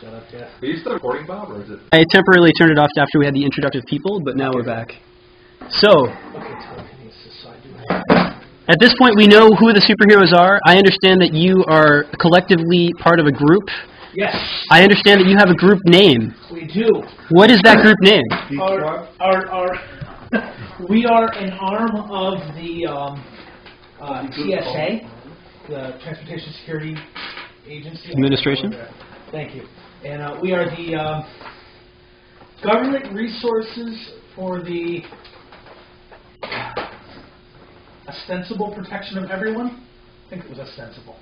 set up yet. Are you still recording, Bob, or is it? I temporarily turned it off after we had the introductive people, but now we're back. So, at this point we know who the superheroes are. I understand that you are collectively part of a group. Yes. I understand that you have a group name. We do. What is that group name? We are an arm of the TSA, the Transportation Security Agency. Administration? Thank you. And we are the government resources for the ostensible protection of everyone. I think it was ostensible.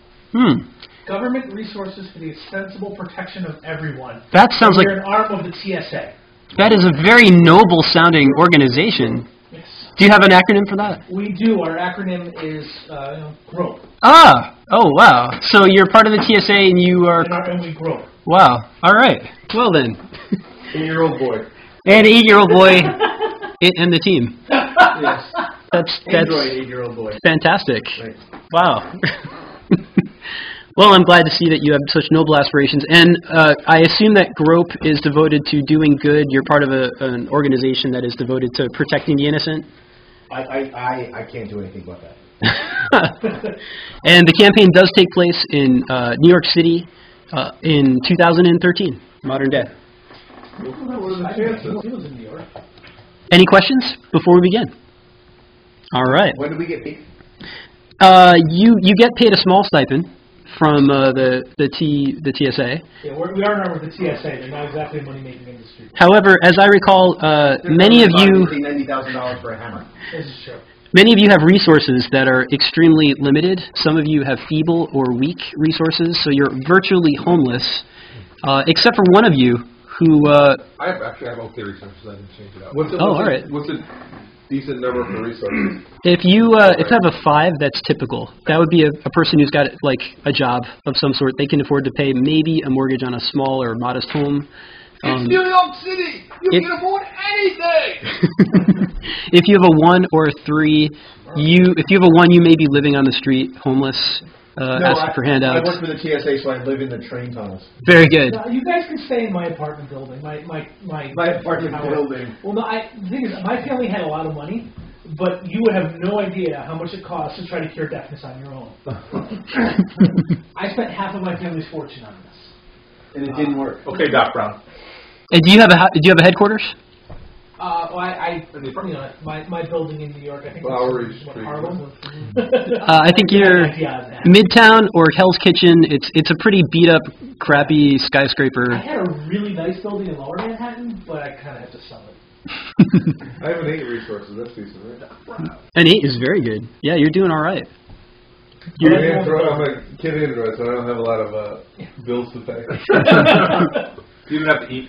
Government resources for the ostensible protection of everyone. That sounds like... We're an arm of the TSA. That is a very noble-sounding organization. Yes. Do you have an acronym for that? We do. Our acronym is GROW. Ah! Oh, wow. So you're part of the TSA and you are... And we grow. Wow. All right. Well then. 8-year-old boy. And 8-year-old boy and the team. Yes. That's Android 8-year-old boy. fantastic. Right. Wow. Well, I'm glad to see that you have such noble aspirations. And I assume that GROPE is devoted to doing good. You're part of an organization that is devoted to protecting the innocent. I can't do anything about that. And the campaign does take place in New York City in 2013, modern day. Any questions before we begin? All right. When do we get paid? You get paid a small stipend from the TSA. Yeah, we are an arm of the TSA. They're not exactly a money-making industry. However, as I recall, many of you $90,000 for a hammer. This is true. many of you have resources that are extremely limited. Some of you have feeble or weak resources, so you're virtually homeless, except for one of you who... I actually have okay resources. I didn't change it out. all right. What's a decent number for resources? If you have a 5, that's typical. That would be a person who's got like a job of some sort. They can afford to pay maybe a mortgage on a small or modest home. It's New York City. You can afford anything. If you have a 1 or a 3, if you have a 1, you may be living on the street, homeless, asking for handouts. I work for the TSA, so I live in the train tunnels. Very good. You guys can stay in my apartment building. My apartment building. Well, no, the thing is, my family had a lot of money, but you would have no idea how much it costs to try to cure deafness on your own. I spent half of my family's fortune on this, and it didn't work. Okay, Doc Brown. And do you have a headquarters? Well, my building in New York, I think it's Harlem. I think you're Midtown or Hell's Kitchen. It's a pretty beat up, crappy skyscraper. I had a really nice building in Lower Manhattan, but I kind of had to sell it. I have an 8 resources. That's decent, right? An 8 is very good. Yeah, you're doing all right. I'm a kid Android, so I don't have a lot of bills to pay. You don't have to eat.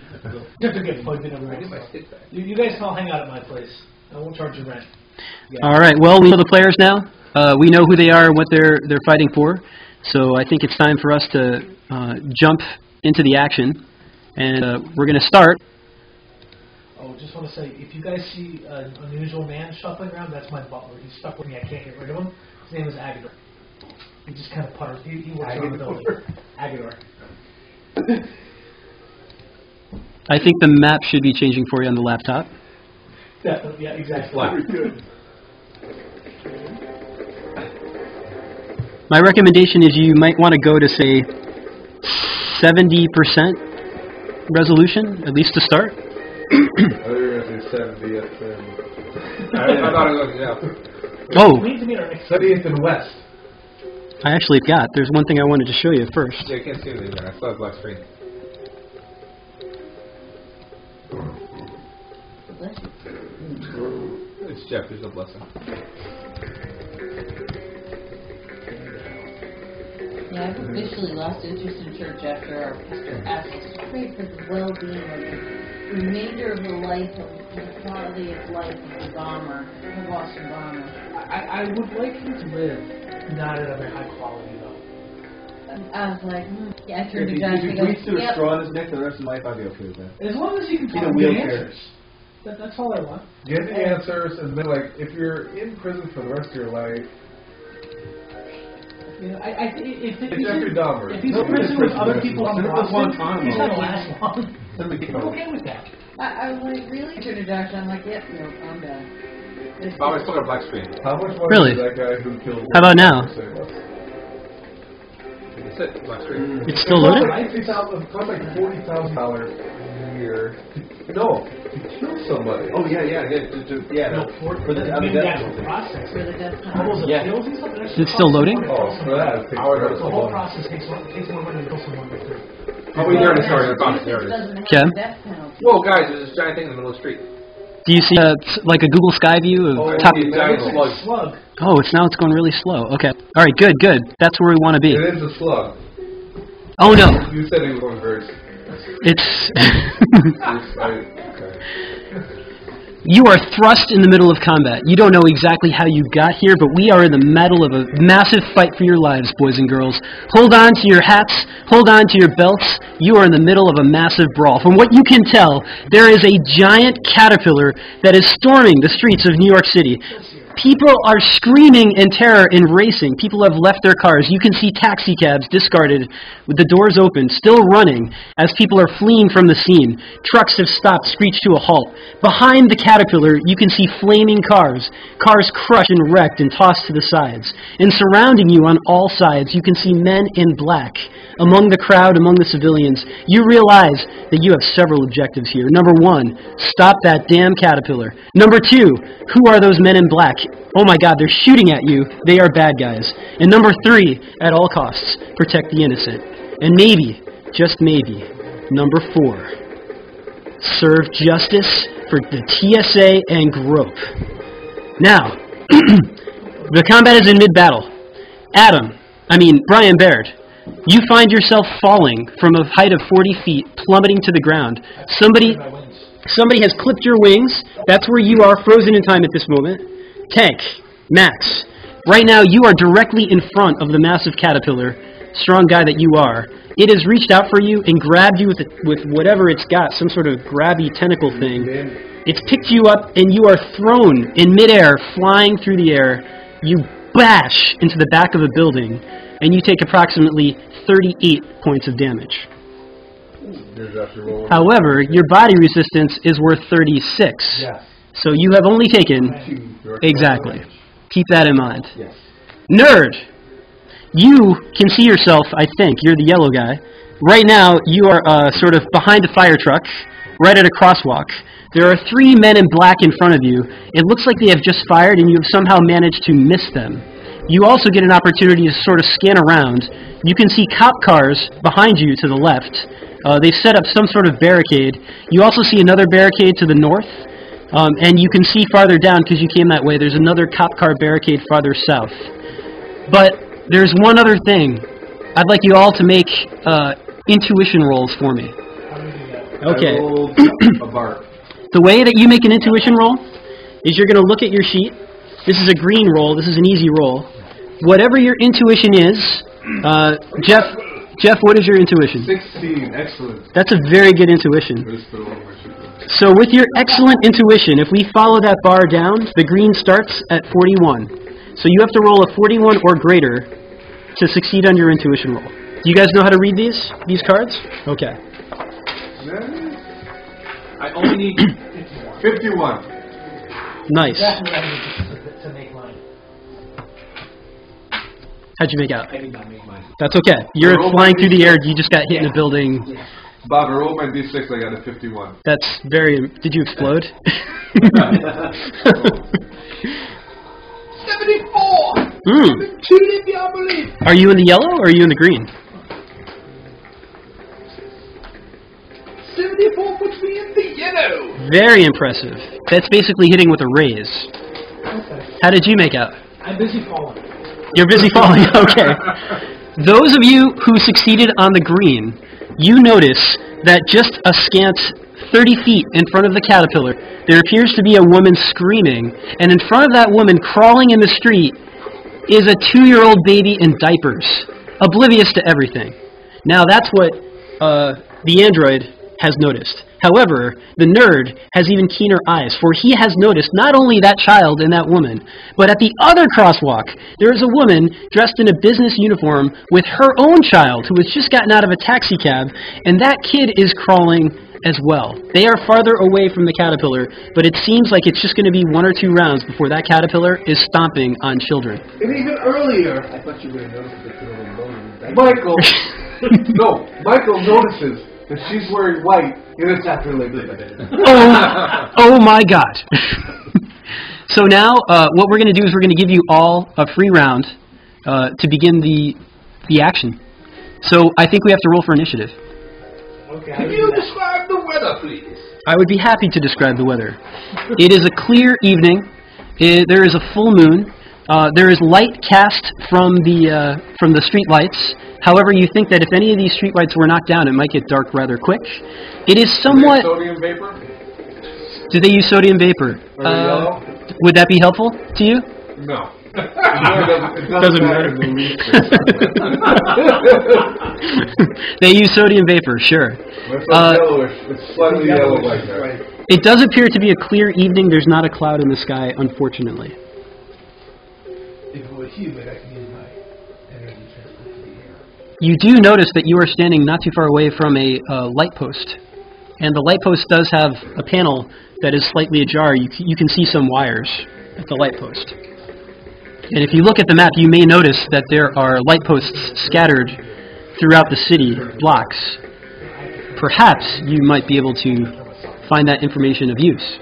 You have to get plugged in every once. You guys can all hang out at my place. I won't charge you rent. Yeah. All right. Well, we know the players now. We know who they are and what they're fighting for. So I think it's time for us to jump into the action, and we're going to start. Oh, just want to say, if you guys see an unusual man shuffling around, that's my butler. He's stuck with me. I can't get rid of him. His name is Agador. He just kind of putters. He works on the building. Agador. I think the map should be changing for you on the laptop. Definitely, yeah, exactly. Very good. My recommendation is you might want to go to, say, 70% resolution, at least to start. I thought you were going to say 70th. I thought it was, yeah. Oh. 70th and West. I actually got. There's one thing I wanted to show you first. Yeah, I can't see anything there. I saw a black screen. It's Jeff, there's no blessing. Yeah, I've officially lost interest in church after our pastor asked us to pray for the well-being of the remainder of the life of the quality of life of the bomber, the Boston bomber. I would like him to live, not at a very high quality, though. I was like, yeah, I turned to Josh and I go, if he breathes through a straw in his neck for the rest of his life, I'd be okay with that. As long as you can find the answers. That's all I want. Get the answers, and then, like, if you're in prison for the rest of your life, You know, I think if Jeffrey Dahmer. if he's in prison with other people on the roster, Guantanamo. he's not gonna last long. Let me I'm okay with that. I was like, really? Introduction. I'm like, yep, no, I'm done. Oh, I still got a black screen. How much money Really? did that guy who killed? How about now? That's it, black screen. It's still loaded? It costs like $40,000 a year. No, to kill somebody. Oh yeah. No, for the other death actual process. For the death All those penalty. Yeah. appeals and stuff. that Is it still loading? Oh, for that. it takes forever. The whole process takes more money to kill someone than three. Oh, we already started. I found it. There it is. Doesn't have Okay. a death penalty. Whoa, guys, there's this giant thing in the middle of the street. Do you see like a Google Sky view of top? it's giant slug. Slug. Oh, it's going really slow. Okay. All right. Good. That's where we want to be. It is a slug. Oh no. You said he was going very. It's. Okay. You are thrust in the middle of combat. You don't know exactly how you got here, but we are in the middle of a massive fight for your lives, boys and girls. Hold on to your hats. Hold on to your belts. You are in the middle of a massive brawl. From what you can tell, there is a giant caterpillar that is storming the streets of New York City. People are screaming in terror and racing. People have left their cars. You can see taxi cabs discarded with the doors open, still running as people are fleeing from the scene. Trucks have stopped, screeched to a halt. Behind the caterpillar, you can see flaming cars. Cars crushed and wrecked and tossed to the sides. And surrounding you on all sides, you can see men in black. Among the crowd, among the civilians, you realize that you have several objectives here. Number 1, stop that damn caterpillar. Number 2, who are those men in black? Oh my God, they're shooting at you. They are bad guys. And number 3, at all costs, protect the innocent. And maybe, just maybe, number 4, serve justice for the TSA and Grope. Now, the combat is in mid-battle. Brian Baird, you find yourself falling from a height of 40 feet, plummeting to the ground. Somebody has clipped your wings. That's where you are, frozen in time at this moment. Tank, Max, right now you are directly in front of the massive caterpillar, strong guy that you are. It has reached out for you and grabbed you with whatever it's got, some sort of grabby tentacle thing. It's picked you up and you are thrown in midair, flying through the air. You bash into the back of a building and you take approximately 38 points of damage. However, your body resistance is worth 36. Yes. So you have only taken... Exactly. Keep that in mind. Yes. Nerd! You can see yourself, I think. You're the yellow guy. Right now, you are sort of behind a fire truck, right at a crosswalk. There are 3 men in black in front of you. It looks like they have just fired, and you have somehow managed to miss them. You also get an opportunity to sort of scan around. You can see cop cars behind you to the left. They've set up some sort of barricade. You also see another barricade to the north. And you can see farther down, because you came that way, there's another cop car barricade farther south. But there's one other thing. I'd like you all to make intuition rolls for me. Okay. I rolled a bark. The way that you make an intuition roll is you're going to look at your sheet. This is a green roll. This is an easy roll. Whatever your intuition is, Jeff, what is your intuition? 16, excellent. That's a very good intuition. So with your excellent intuition, if we follow that bar down, the green starts at 41. So you have to roll a 41 or greater to succeed on your intuition roll. Do you guys know how to read these cards? Okay. I only need 51. Nice. Exactly what I needed to make mine. How'd you make out? I did not make mine. That's okay. You're flying through the air. You just got hit in a building. Bob, I rolled my D6, I got a 51. That's very... Did you explode? 74! Are you in the yellow or are you in the green? 74 puts me in the yellow! Very impressive. That's basically hitting with a raise. Okay. How did you make out? I'm busy falling. You're busy falling. Okay. Those of you who succeeded on the green, you notice that just a scant 30 feet in front of the caterpillar, there appears to be a woman screaming, and in front of that woman, crawling in the street, is a 2-year-old baby in diapers, oblivious to everything. Now that's what the android has noticed. However, the nerd has even keener eyes, for he has noticed not only that child and that woman, but at the other crosswalk, there is a woman dressed in a business uniform with her own child who has just gotten out of a taxi cab, and that kid is crawling as well. They are farther away from the caterpillar, but it seems like it's just going to be 1 or 2 rounds before that caterpillar is stomping on children. And even earlier, I thought you would have noticed that they were alone. Michael, Michael notices that she's wearing white, and it's after Labor Day. Oh my God. So now, what we're going to do is we're going to give you all a free round to begin the action. So I think we have to roll for initiative. Okay. Can you describe the weather, please? I would be happy to describe the weather. It is a clear evening. There is a full moon. There is light cast from the street lights. However, you think that if any of these street lights were knocked down, it might get dark rather quick. It is somewhat... Sodium vapor? Do they use sodium vapor? Yellow? Would that be helpful to you? No. It doesn't matter. They use sodium vapor, sure. It's yellowish. It's slightly yellow like that. It does appear to be a clear evening. There's not a cloud in the sky, unfortunately. If it were humid, I could use my energy transfer to the air. You do notice that you are standing not too far away from a light post. And the light post does have a panel that is slightly ajar. You can see some wires at the light post. And if you look at the map, you may notice that there are light posts scattered throughout the city blocks. Perhaps you might be able to find that information of use.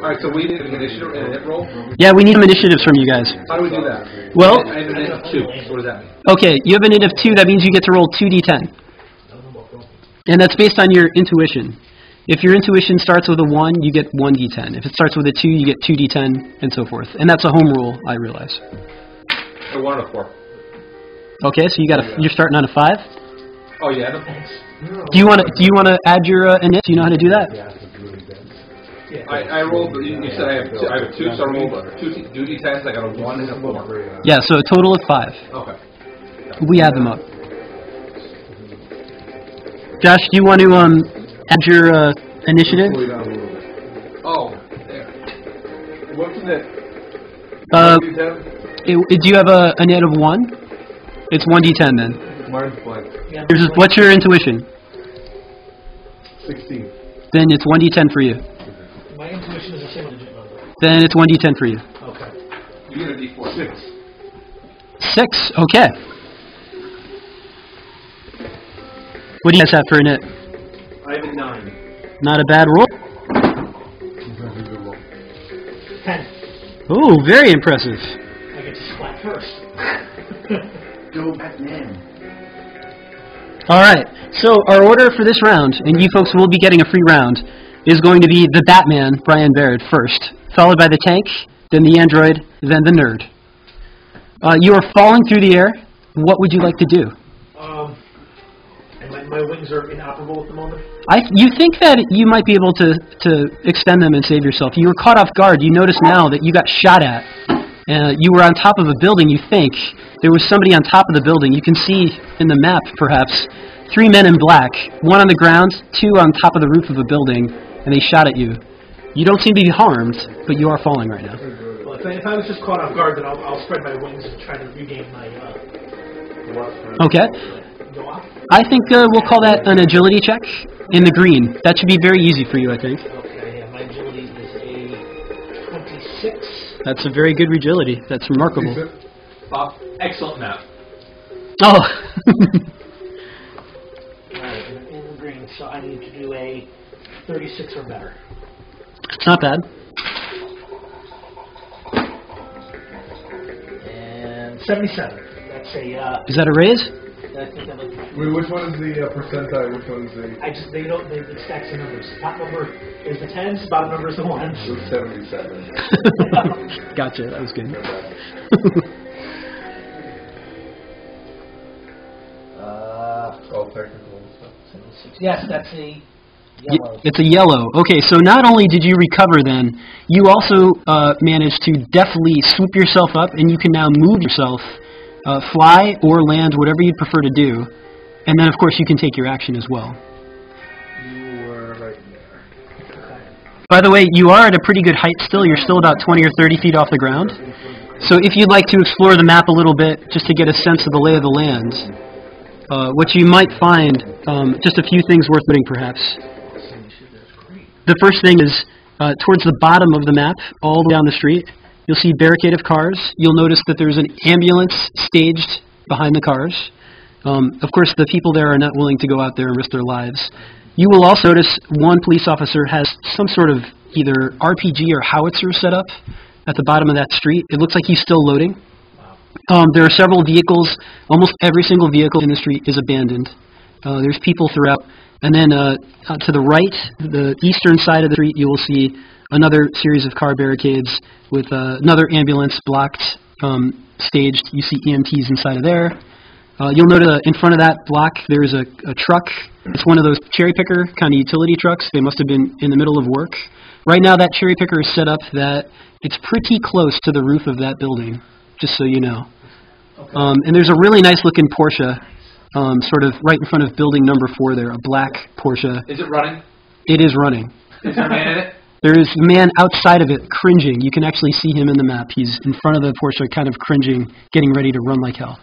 Alright, so we need an initiative and a hit roll? Yeah, we need some initiatives from you guys. How do we do that? Well, I have an initiative 2. What does that mean? okay, you have an int of 2. That means you get to roll 2d10. And that's based on your intuition. If your intuition starts with a 1, you get 1d10. If it starts with a 2, you get 2d10, and so forth. And that's a home rule, I realize. I wanted a 4. Okay, so you're starting on a 5. Oh, yeah? Do you want to add your init? Do you know how to do that? I rolled, you said I have 2, so I rolled 2 d10s, I got a 1 and a 4. Yeah, so a total of 5. Okay. We add them up. Josh, do you want to add your initiative? Oh, there. What's in it? Do you have a net of 1? It's 1d10 then. Mine's blank. What's your intuition? 16. Then it's 1d10 for you. My intuition is a single-digit number. Then it's 1d10 for you. Okay. You get a d4. 6. 6, okay. What do you guys have for a net? I have a 9. Not a bad roll. 10. Oh, very impressive. I get to splat first. Go Batman. All right, so our order for this round, and you folks will be getting a free round, is going to be the Batman, Brian Baird, first, followed by the tank, then the android, then the nerd. You are falling through the air. What would you like to do? And my wings are inoperable at the moment? You think that you might be able to extend them and save yourself. You were caught off guard. You notice now that you got shot at. You were on top of a building, you think. There was somebody on top of the building. You can see in the map, perhaps, 3 men in black. 1 on the ground, 2 on top of the roof of a building, and they shot at you. You don't seem to be harmed, but you are falling right now. Well, if I was just caught off guard, then I'll spread my wings and try to regain my... Okay. Go off? I think we'll call that an agility check in the green. That should be very easy for you, I think. Okay, yeah, my agility is a 26. That's a very good agility. That's remarkable. Bob, excellent map. Oh. Alright, in the green, so I need to do a 36 or better. It's not bad. And 77. That's a... Is that a raise? I think I'm Wait, which one is the percentile? Which one is the... it stacks the numbers. Top number is the 10s, bottom number is the 1s. So 77. Gotcha, that was good. All technical and stuff. 76. Yes, that's a yellow. It's a yellow. Okay, so not only did you recover then, you also managed to deftly swoop yourself up, and you can now move yourself, fly or land, whatever you'd prefer to do. And then, of course, you can take your action as well. You were right By the way, you are at a pretty good height still. You're still about 20 or 30 feet off the ground. So if you'd like to explore the map a little bit, just to get a sense of the lay of the land, what you might find, just a few things worth noting perhaps. The first thing is, towards the bottom of the map, all the way down the street, you'll see barricade of cars. You'll notice that there's an ambulance staged behind the cars. Of course, the people there are not willing to go out there and risk their lives. You will also notice one police officer has some sort of either RPG or howitzer set up at the bottom of that street. It looks like he's still loading. There are several vehicles. Almost every single vehicle in the street is abandoned. There's people throughout. And then to the right, the eastern side of the street, you will see another series of car barricades with another ambulance blocked, staged. You see EMTs inside of there. You'll note in front of that block there's a truck. It's one of those cherry picker kind of utility trucks. They must have been in the middle of work. Right now that cherry picker is set up that it's pretty close to the roof of that building, just so you know. Okay. And there's a really nice looking Porsche sort of right in front of building number 4 there, a black Porsche. Is it running? It is running. Is there a man in it? There is a man outside of it cringing. You can actually see him in the map. He's in front of the Porsche kind of cringing, getting ready to run like hell.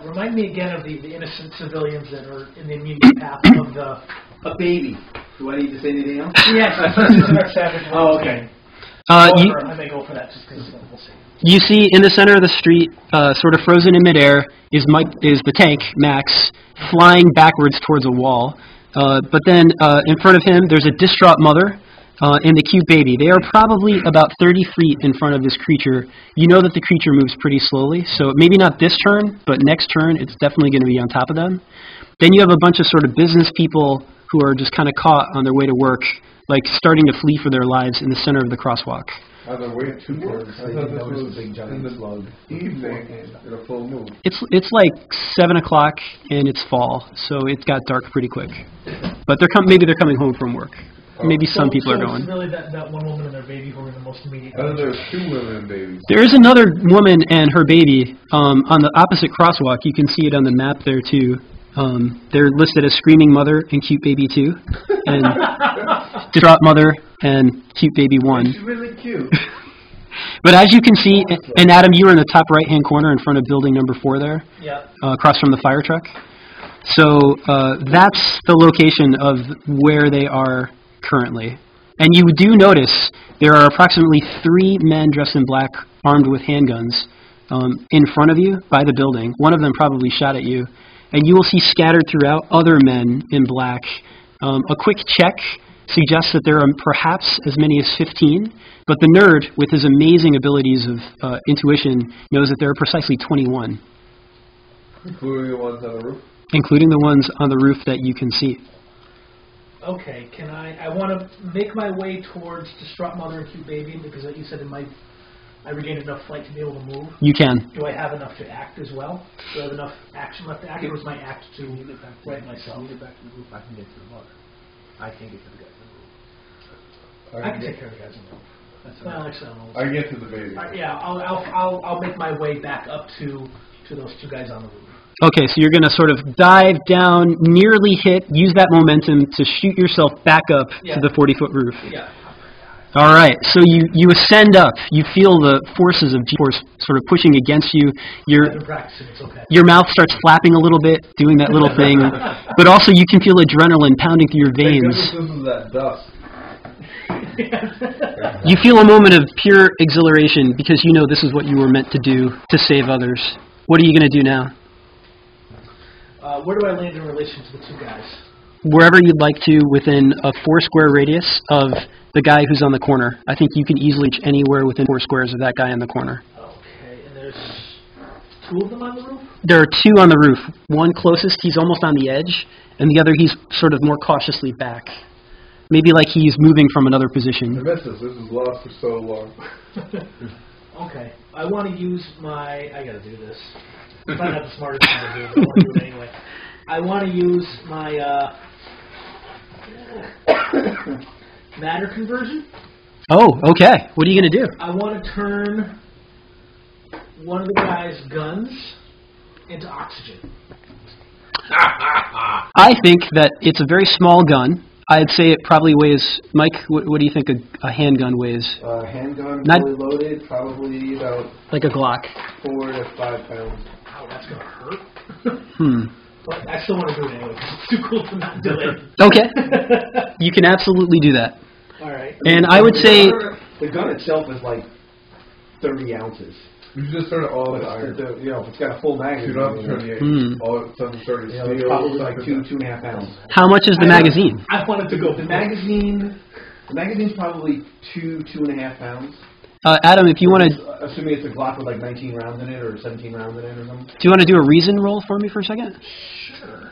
Remind me again of the innocent civilians that are in the immediate path of the... A baby. Do I need to say anything else? Yes, it's in our savage. Oh, okay. I may go for that just because we'll see. You see in the center of the street, sort of frozen in midair, is the tank, Max, flying backwards towards a wall. But then in front of him, there's a distraught mother and the cute baby. They are probably about 30 feet in front of this creature. You know that the creature moves pretty slowly, so maybe not this turn, but next turn it's definitely going to be on top of them. Then you have a bunch of sort of business people who are just kind of caught on their way to work, like starting to flee for their lives in the center of the crosswalk. On their way to work. I thought this was big giant slug. Evening in a full moon. It's like 7 o'clock and it's fall, so it got dark pretty quick. But maybe they're coming home from work. Maybe some people are going. It's really that one woman and their baby who are in the most immediate. I know there's 2 women and babies. There is another woman and her baby on the opposite crosswalk. You can see it on the map there too. They're listed as screaming mother and cute baby 2, and distraught mother and cute baby 1. She's really cute. But as you can see, and Adam, you were in the top right-hand corner in front of building number 4 there, across from the fire truck. So that's the location of where they are currently. And you do notice there are approximately 3 men dressed in black, armed with handguns, in front of you by the building. One of them probably shot at you. And you will see scattered throughout other men in black. A quick check suggests that there are perhaps as many as 15, but the nerd, with his amazing abilities of intuition, knows that there are precisely 21. Including the ones on the roof? Including the ones on the roof that you can see. Okay, I want to make my way towards distraught mother and cute baby, because like you said, I regained enough flight to be able to move. You can. Do I have enough to act as well? Do I have enough action left to act, or is my act to right myself? Get back to the roof. I can get to the mother. I can't get to the guys on the roof. I can take care of the guys on the roof. I can get to the baby. Yeah, I'll make my way back up to those 2 guys on the roof. Okay, so you're going to sort of dive down, nearly hit, use that momentum to shoot yourself back up to the 40-foot roof. Yeah. All right, so you ascend up. You feel the forces of G-force sort of pushing against you. I've been practicing, it's okay. Your mouth starts flapping a little bit, doing that little thing. But also you can feel adrenaline pounding through your veins. This is that dust. You feel a moment of pure exhilaration because you know this is what you were meant to do, to save others. What are you going to do now? Where do I land in relation to the 2 guys? Wherever you'd like to, within a 4-square radius of the guy who's on the corner. I think you can easily reach anywhere within 4 squares of that guy in the corner. Okay, and there's 2 of them on the roof? There are 2 on the roof. One closest, he's almost on the edge, and the other he's sort of more cautiously back. Maybe like he's moving from another position. This is lost for so long. Okay, I want to use my... I gotta do this. Probably not the smartest thing to do, but I want to do it anyway. I want to use my matter conversion. Oh, okay. What are you going to do? I want to turn one of the guy's guns into oxygen. I think that it's a very small gun. I'd say it probably weighs. Mike, what do you think a handgun weighs? Handgun, Not- fully loaded, probably about Like a Glock. 4 to 5 pounds. Ow, that's gonna hurt. But I still want to do it anyway. 'Cause it's too cool to not do it. Okay. You can absolutely do that. All right. And I would say, The gun itself is like 30 ounces. You should just turn it all to iron. If it's got a full You magazine, don't have to turn the eight. All of a sudden started it's steel. probably like 2.5 pounds. how much is the magazine? I wanted to go. The magazine's probably 2.5 pounds. Adam, if you want to, Assuming it's a Glock with like 19 rounds in it or 17 rounds in it or something. do you want to do a reason roll for me for a second? Sure.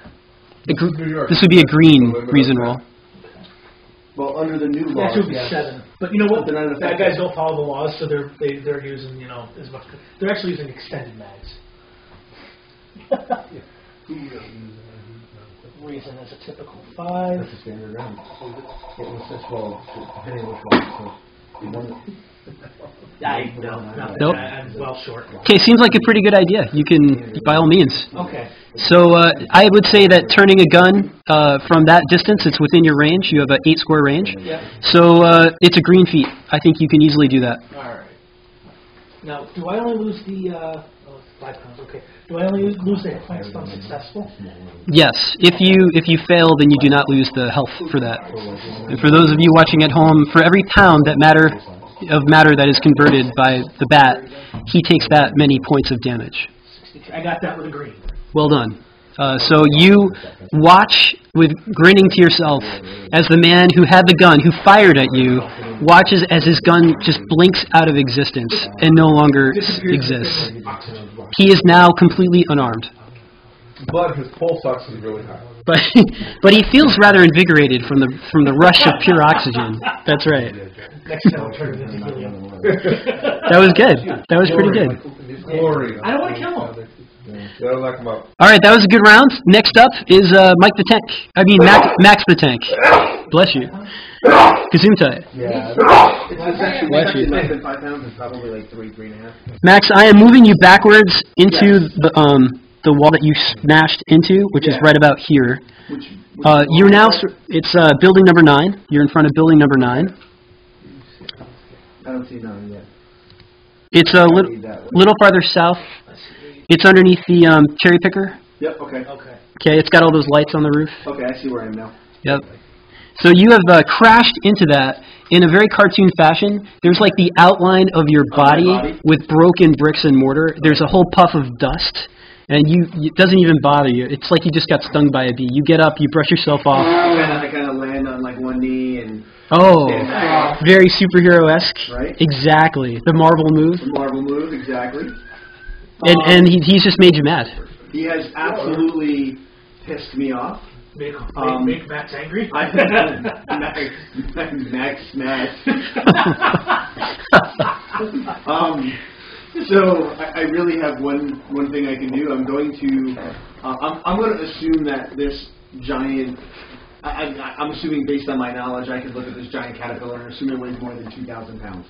This would be a green reason roll. Well, under the new laws, That should be yes. 7. But you know what? But they're not Bad effective. guys don't follow the laws, so they're using as much. They're actually using extended mags. Reason is a typical 5. That's a standard round. Well, depending on which one. So, Nope. I'm well short. Okay, seems like a pretty good idea. You can, by all means. Okay. So I would say that turning a gun from that distance, it's within your range. You have an 8 square range. Yeah. So it's a green feat. I think you can easily do that. All right. Now, do I only lose the 5 pounds? Okay. Do I only lose the hit points if I'm successful? Yes. If you fail, then you do not lose the health for that. And for those of you watching at home, for every pound that matter that is converted by the bat, he takes that many points of damage. 63. I got that with a green. Well done. So you watch with grinning to yourself as the man who had the gun, who fired at you, watches as his gun just blinks out of existence and no longer exists. He is now completely unarmed. But his pulse oxygen is really high. But he feels rather invigorated from the rush of pure oxygen. That's right. Next time I'll turn it into helium. That was good. That was pretty good. Chlorine. I don't want to kill him. That'll knock him out. All right, that was a good round. Next up is Mike the Tank. I mean, Max the Tank. Bless you. Gesundheit. Yeah. It's actually Bless you. less than 5 pounds. It's probably like 3.5. Max, I am moving you backwards into the wall that you smashed into, which is right about here. You're now. It's building number 9. You're in front of building number 9. I don't see none yet. It's a little farther south. It's underneath the cherry picker. Yep. Okay. Okay, it's got all those lights on the roof. Okay. I see where I am now. Yep. So you have crashed into that in a very cartoon fashion. There's like the outline of your body with broken bricks and mortar. There's a whole puff of dust, and it doesn't even bother you. It's like you just got stung by a bee. You get up, you brush yourself off. I kind of land on like one knee and. Oh, very superhero-esque. Right. Exactly. The Marvel move. The Marvel move, exactly. And he's just made you mad. He has absolutely pissed me off. Make Max angry? Max smash. So I really have one thing I can do. I'm going to assume that this giant. I'm assuming based on my knowledge, I could look at this giant caterpillar and assume it weighs more than 2,000 pounds.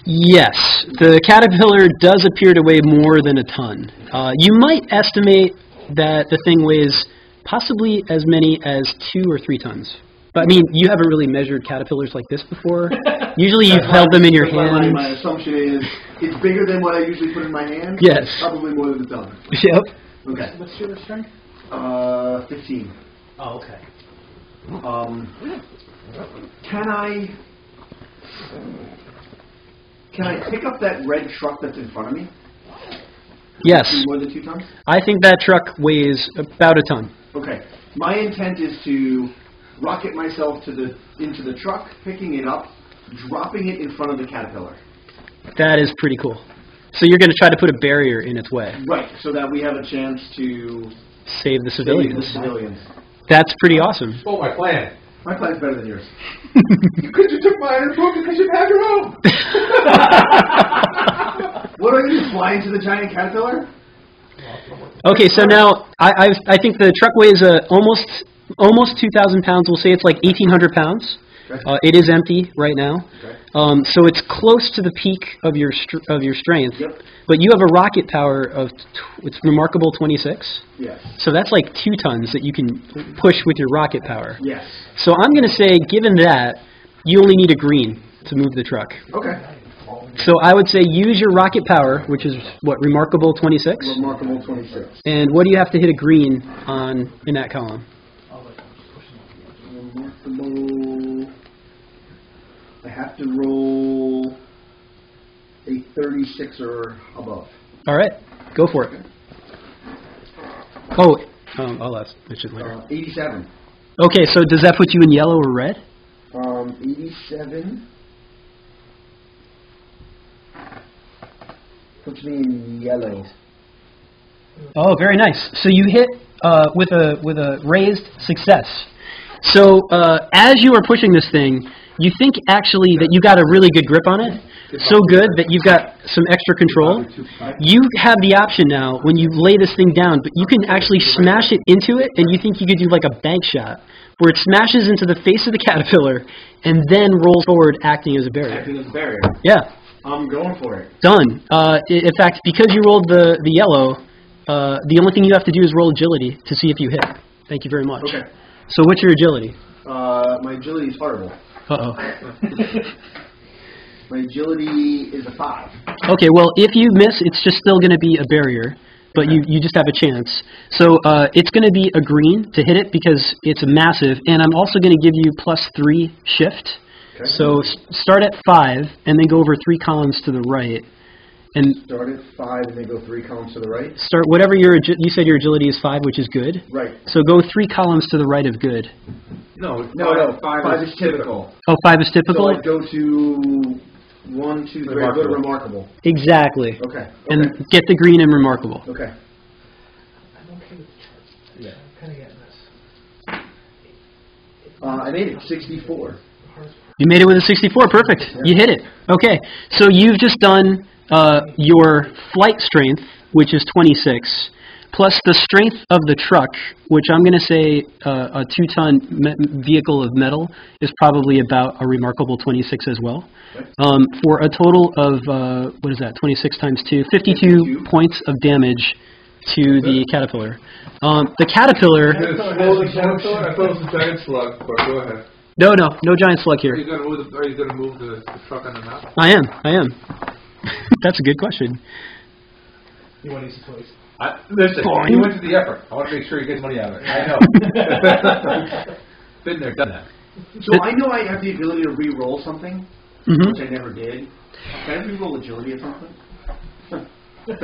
Yes, the caterpillar does appear to weigh more than a ton. You might estimate that the thing weighs possibly as many as 2 or 3 tons. But I mean, you haven't really measured caterpillars like this before. Usually you've held them in your hand. My assumption is it's bigger than what I usually put in my hand. Yes. It's probably more than a ton. Yep. Okay. What's your strength? 15. Oh, okay. Can I pick up that red truck that's in front of me? Yes. More than 2 tons? I think that truck weighs about a ton. Okay. My intent is to rocket myself into the truck, picking it up, dropping it in front of the caterpillar. That is pretty cool. So you're going to try to put a barrier in its way. Right, so that we have a chance to save the civilians. Save the civilians. That's pretty awesome. Oh, my plan. My plan's better than yours. Because you took mine and broke it because you have your own. What are you fly into the giant caterpillar? Okay, so now I think the truck weighs almost 2,000 pounds. We'll say it's like 1,800 pounds. It is empty right now. Okay. So it's close to the peak of your strength. Yep. But you have a rocket power of, it's remarkable 26. Yes. So that's like 2 tons that you can push with your rocket power. Yes. So I'm going to say, given that, you only need a green to move the truck. Okay. So I would say use your rocket power, which is, what, remarkable 26? Remarkable 26. And what do you have to hit a green on in that column? Remarkable. I have to roll a 36 or above. All right, go for it. Oh, I'll ask. I should later. 87. Okay, so does that put you in yellow or red? 87 puts me in yellow. Oh, very nice. So you hit with a raised success. So as you are pushing this thing, you think actually that you got a really good grip on it, so good that you've got some extra control. You have the option now when you lay this thing down, but you can actually smash it into it, and you think you could do like a bank shot, where it smashes into the face of the caterpillar and then rolls forward, acting as a barrier. Acting as a barrier. Yeah. I'm going for it. Done. In fact, because you rolled the yellow, the only thing you have to do is roll agility to see if you hit. Thank you very much. Okay. So what's your agility? My agility is horrible. Uh-oh. My agility is a 5. Okay, well, if you miss, it's just still going to be a barrier, but you just have a chance. So it's going to be a green to hit it because it's massive, and I'm also going to give you +3 shift. Okay. So start at 5, and then go over 3 columns to the right. And start at 5 and then go 3 columns to the right? Start whatever you said your agility is 5, which is good. Right. So go 3 columns to the right of good. No, 5 is typical. Oh, 5 is typical? So I go to 1, 2, 3, I go to remarkable. Exactly. Okay. And get the green in remarkable. Okay. I'm okay with the charts. Yeah. I'm kind of getting this. I made it, 64. You made it with a 64, perfect. Yeah. You hit it. Okay, so you've just done your flight strength, which is 26, plus the strength of the truck, which I'm going to say a 2-ton vehicle of metal is probably about a remarkable 26 as well, for a total of, 26 times 2, 52 points of damage to the caterpillar. The caterpillar... I thought it was a giant slug, but go ahead. No giant slug here. Are you going to move the truck on the map? I am. That's a good question. You want to use the toys? Listen, he went to the effort. I want to make sure he gets money out of it. I know. Been there, done that. So I know I have the ability to re-roll something, which I never did. Can I re-roll agility at something? No,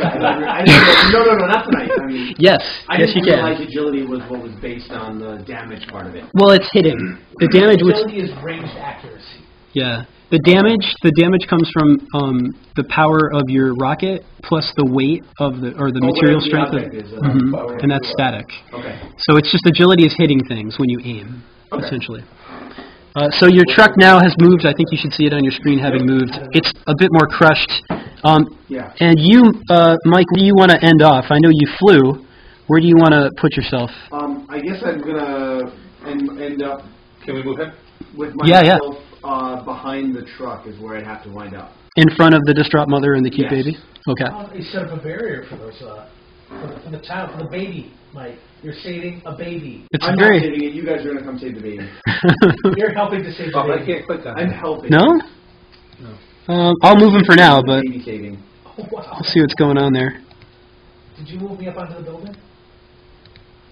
not tonight. I mean, yes, I yes, you didn't can. realize agility was what was based on the damage part of it. Well, it's hitting. The damage agility is ranged accuracy. Yeah. The damage comes from the power of your rocket plus the weight of the material strength of and that's static. Okay. So it's just agility is hitting things when you aim, essentially. So your truck now has moved. I think you should see it on your screen having moved. It's a bit more crushed. And you, Mike, where do you want to end off? I know you flew. Where do you want to put yourself? I guess I'm gonna end up. Can we move him? With myself behind the truck is where I'd have to wind up. In front of the distraught mother and the cute baby? Okay. You set up a barrier for those, for the child, for the baby, Mike. You're saving a baby. I'm not saving it. You guys are going to come save the baby. You're helping to save the baby. I can't click on I'm helping. No? I'll move him for now, but baby saving. Oh, wow. I'll see what's going on there. Did you move me up onto the building?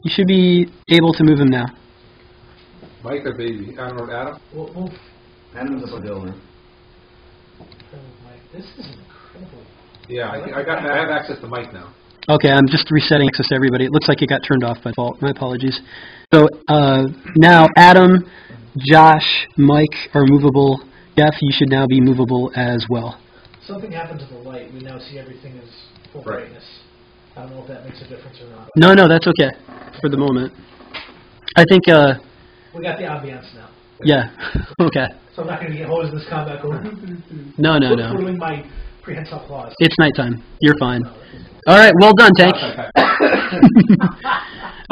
You should be able to move him now. Mike or baby? I don't know, Adam? Well, move. Adam's up a building. Mike, this is incredible. Yeah, I have access to Mike now. Okay, I'm just resetting access to everybody. It looks like it got turned off by default. My apologies. So now Adam, Josh, Mike are movable. Jeff, you should now be movable as well. Something happened to the light. We now see everything as full brightness. I don't know if that makes a difference or not. No, that's okay for the moment. I think... we got the ambiance now. Yeah, okay. So I'm not going to get hosed in this combat going... No. Twirling my prehensile claws. It's nighttime. You're fine. All right, well done, Tank.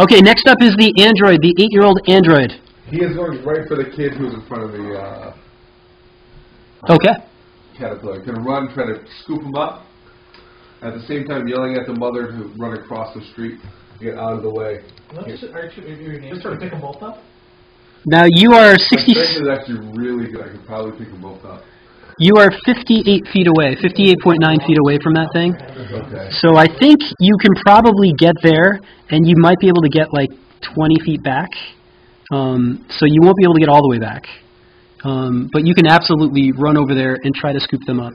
Okay, next up is the android, the 8-year-old android. He is going right for the kid who's in front of the Okay. caterpillar. Going to run, try to scoop him up. At the same time, yelling at the mother to run across the street, get out of the way. Are your names to pick them both up? Now you are My 60. strength is actually really good. I could probably pick them both up. You are 58 feet away, 58.9 feet away from that thing. Okay. So I think you can probably get there, and you might be able to get like 20 feet back. So you won't be able to get all the way back. But you can absolutely run over there and try to scoop them up.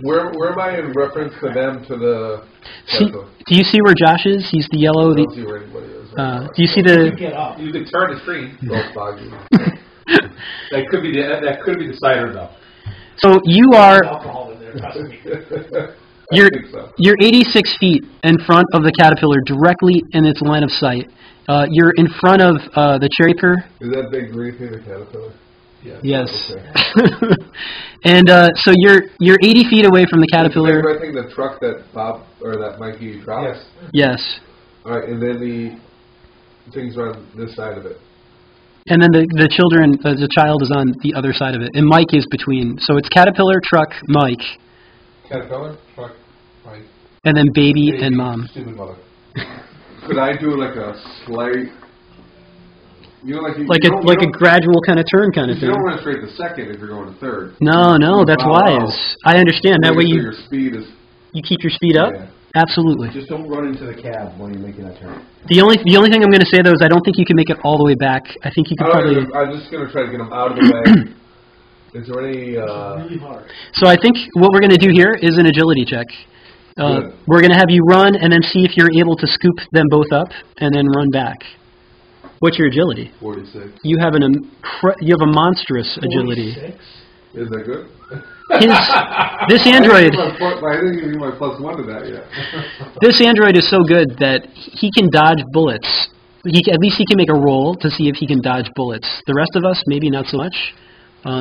Where am I in reference to them to the... Do you see where Josh is? He's the yellow. I don't see where anybody is. Do you see the... You could turn the screen. Both foggy. That could be the cider though. So you are... Alcohol in there, trust me. You're 86 feet in front of the caterpillar, directly in its line of sight. You're in front of the cherry picker. Is that big green thing the caterpillar? Yes. Okay. And so you're 80 feet away from the caterpillar. Is that right thing the truck that Bob or that Mikey dropped? Yes. All right, and then the things are on this side of it. And then the child is on the other side of it, and Mike is between. So it's caterpillar, truck, Mike, Caterpillar, truck, Mike, and then baby and mom. stupid mother. Could I do like a slight? You know, like a gradual kind of turn kind of You thing. don't run straight to second if you're going to third. No, that's wise. I understand. That way your speed is. you keep your speed up. Yeah. Absolutely. Just don't run into the cab when you're making that turn. The only thing I'm going to say though is I don't think you can make it all the way back. I think you could probably. I'm just going to try to get them out of the way. Is there any? Really hard. So I think what we're going to do here is an agility check. We're going to have you run and then see if you're able to scoop them both up and then run back. What's your agility? 46. You have you have a monstrous agility. 46? Is that good? This android. I didn't give you my +1 to that yet. This android is so good that he can dodge bullets. At least he can make a roll to see if he can dodge bullets. The rest of us, maybe not so much.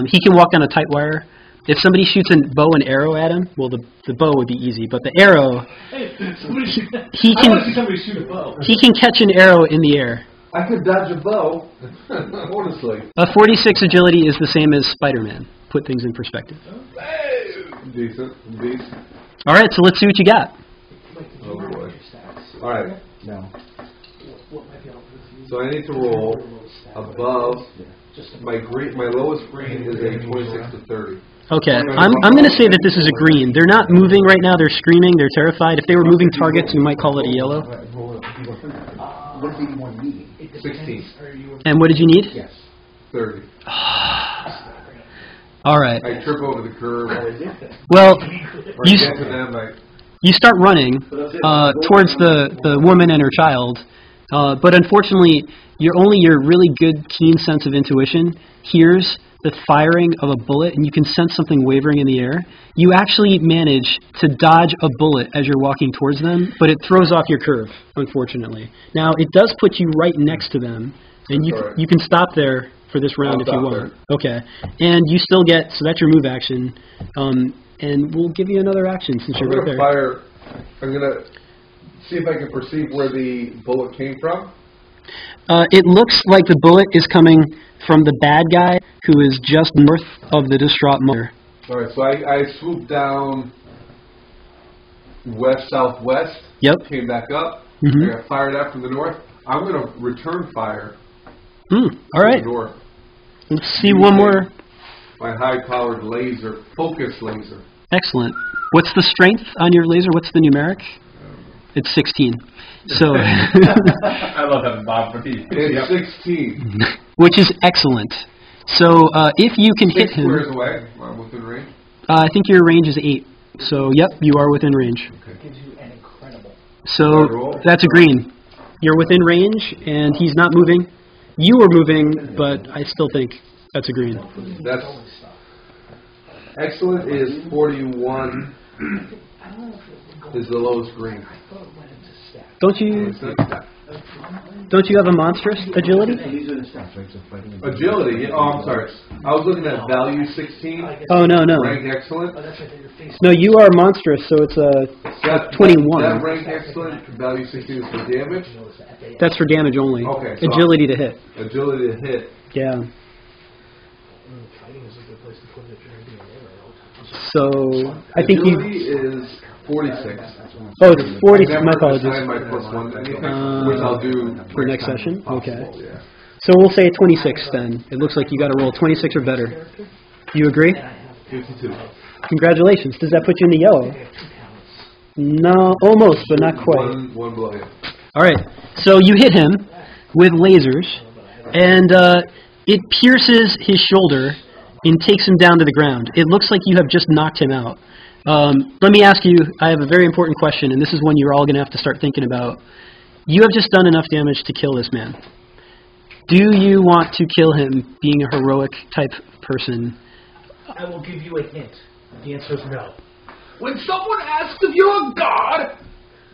He can walk on a tight wire. If somebody shoots a bow and arrow at him, well, the bow would be easy, but the arrow, I want to see somebody shoot a bow. he can catch an arrow in the air. I could dodge a bow, honestly. A 46 agility is the same as Spider-Man. Put things in perspective. Decent. All right, so let's see what you got. Oh boy. All right. No. So I need to roll above my lowest green is a 26 to 30. Okay, I'm going to say that this is a green. They're not moving right now. They're screaming. They're terrified. If they were moving targets, we might call it a yellow. What do you want to need? 16. And what did you need? Yes. 30. All right. I trip over the curb. Well, Or get to them. you start running towards the woman and her child, but unfortunately, your really good, keen sense of intuition hears the firing of a bullet, and you can sense something wavering in the air. You actually manage to dodge a bullet as you're walking towards them, but it throws off your curve, unfortunately. Now, it does put you right next to them, and you can stop there for this round if you want. There. Okay. And you still get, so that's your move action, and we'll give you another action since you're right there. I'm going to see if I can perceive where the bullet came from. It looks like the bullet is coming from the bad guy who is just north of the distraught mother. All right, so I swooped down west-southwest. Yep. Came back up. Mm-hmm. I got fired at from the north. I'm going to return fire. All right. To the north. Let's see one more. My high-powered laser, focus laser. Excellent. What's the strength on your laser? What's the numeric? It's 16. So I love having Bob for these. It's 16. Which is excellent. So if you can hit him... 6 squares away. I'm within range. I think your range is 8. So, yep, you are within range. Okay. Gives you an incredible. So that's a green. You're within range, and he's not moving. You were moving, but I still think that's a green. That's excellent is 41 is the lowest green. Don't you... Don't you have a monstrous agility? These are the stats, right? So fighting. Agility. Oh, I'm sorry. I was looking at value 16. Oh, no. Rank excellent. No, you are monstrous, so it's That 21. That rank excellent. Value 16 is for damage. That's for damage only. Okay. So Agility to hit. Agility to hit. Yeah. So I think Agility you. is 46. Oh, it's 46. My Remember to apologies. assign my +1 anything, which I'll do For next session? Okay. Yeah. So we'll say 26 then. It looks like you got to roll 26 or better. You agree? 52. Congratulations. Does that put you in the yellow? No, almost, but not quite. One blow, yeah. All right. So you hit him with lasers, and it pierces his shoulder and takes him down to the ground. It looks like you have just knocked him out. Let me ask you, I have a very important question, and this is one you're all going to have to start thinking about. You have just done enough damage to kill this man. Do you want to kill him, being a heroic type person? I will give you a hint. The answer is no. When someone asks if you're a god,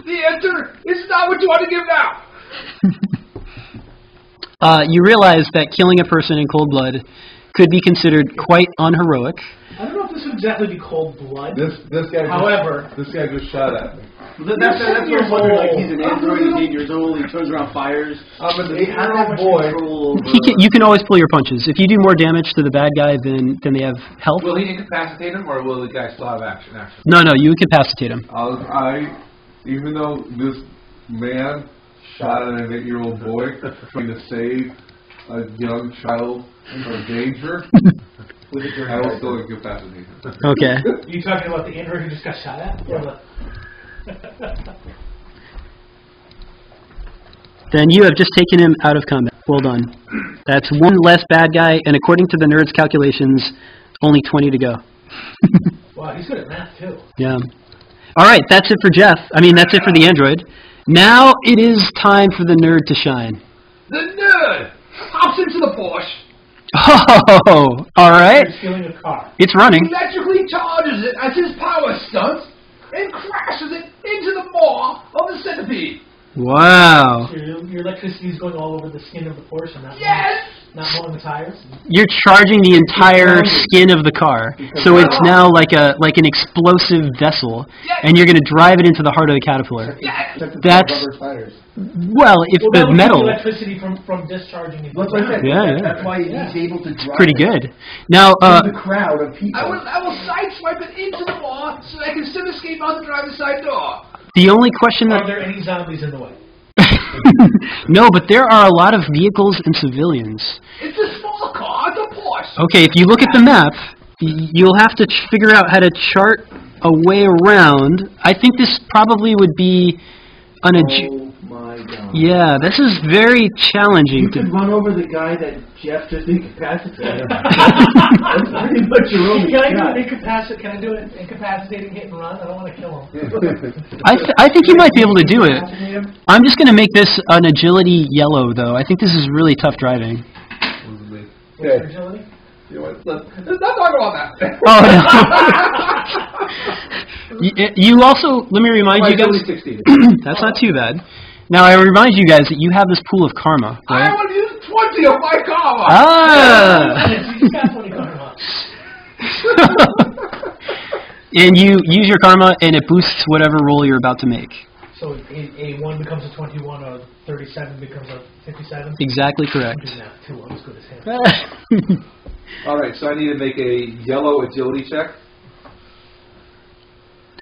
the answer is not what you want to give now. You realize that killing a person in cold blood could be considered quite unheroic. I don't know if this would exactly be cold blood. This guy. However, this guy just shot at me. That's what I was wondering. Like he's an android, he's 8 years old, he turns around, fires. I'm an So how 8-year-old much boy. control over- You can always pull your punches. If you do more damage to the bad guy than they have health. Will he incapacitate him, or will the guy still have action? No, you incapacitate him. Even though this man shot at an 8-year-old boy trying to save a young child from danger, I will still incapacitate him. Okay. Are you talking about the android who just got shot at? Or Then you have just taken him out of combat. Well done. That's one less bad guy, and according to the nerd's calculations, only 20 to go. Wow, he's good at math too. Yeah. All right, that's it for Jeff. That's it for the android. Now it is time for the nerd to shine. The nerd hops into the Porsche, Oh, all right. He's stealing a car. It's running. electrically charges it as his power stunt, and crashes it into the maw of the centipede. Wow. So your electricity is going all over the skin of the Porsche and Yes! not blowing the tires? You're charging the entire skin of the car, so it's now like an explosive vessel, and you're going to drive it into the heart of the caterpillar. Yes! That's well, if Well, the that would metal. give you electricity from discharging into That's what I said. Yeah. That's why he's able to drive Pretty good. Now, through the crowd of people. I will sideswipe it into the maw so that I can still escape out the driver's side door. the only question Are that there any zombies in the way? no, but there are a lot of vehicles and civilians. It's a small car, it's a Porsche. Okay, if you look at the map, you'll have to figure out how to chart a way around. I think this probably would be an Oh my god. yeah, this is very challenging You to could run over the guy that Jeff just incapacitated. That's pretty much your only Can I shot. do an incapacitating hit and run? I don't want to kill him. I think you might be able to do it. I'm just going to make this an agility yellow, though. I think this is really tough driving. What's your agility? You know what? Let's not talk about that. Oh, no. You also, let me remind you guys, 16. that's not too bad. Now, I remind you guys that you have this pool of karma, I right? want to use 20 of my karma. Ah! You just got 20 karma. And you use your karma, and it boosts whatever roll you're about to make. So a 1 becomes a 21, a 37 becomes a 57? Exactly correct. I'm doing that too. I'm as good as him. All right, so I need to make a yellow agility check.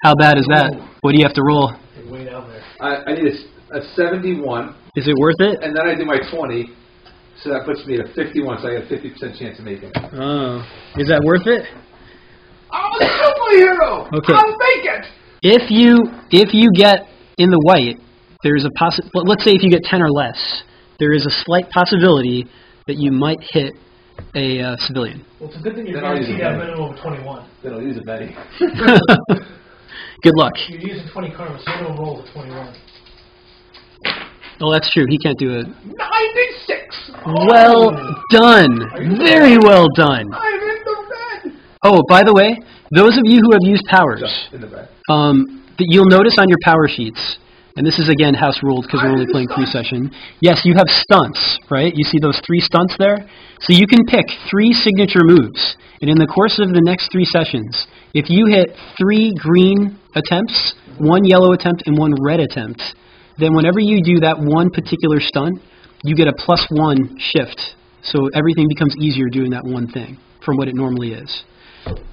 How bad is that? What do you have to roll? They're way down there. I need a 71, Is it worth it? and then I do my 20, so that puts me at a 51, so I got a 50% chance of making it. Oh. Is that worth it? I'm a superhero! Okay. I'll make it! If you get in the white, there's a let's say if you get 10 or less, there is a slight possibility that you might hit a civilian. Well, it's a good thing you're Then I'll use guaranteed it to have a then. minimum of 21. Then I'll use a Betty. Good luck. You're using 20 karma, so minimum roll is a 21. Oh, that's true. He can't do it. 96! Well done. Very well done. I'm in the red! Oh, by the way, those of you who have used powers, Just in the red. that you'll notice on your power sheets And this is, again, house ruled because we're only playing 3 session. Yes, you have stunts, right? You see those 3 stunts there? So you can pick 3 signature moves. And in the course of the next 3 sessions, if you hit 3 green attempts, 1 yellow attempt, and 1 red attempt, then whenever you do that one particular stunt, you get a +1 shift. So everything becomes easier doing that one thing from what it normally is.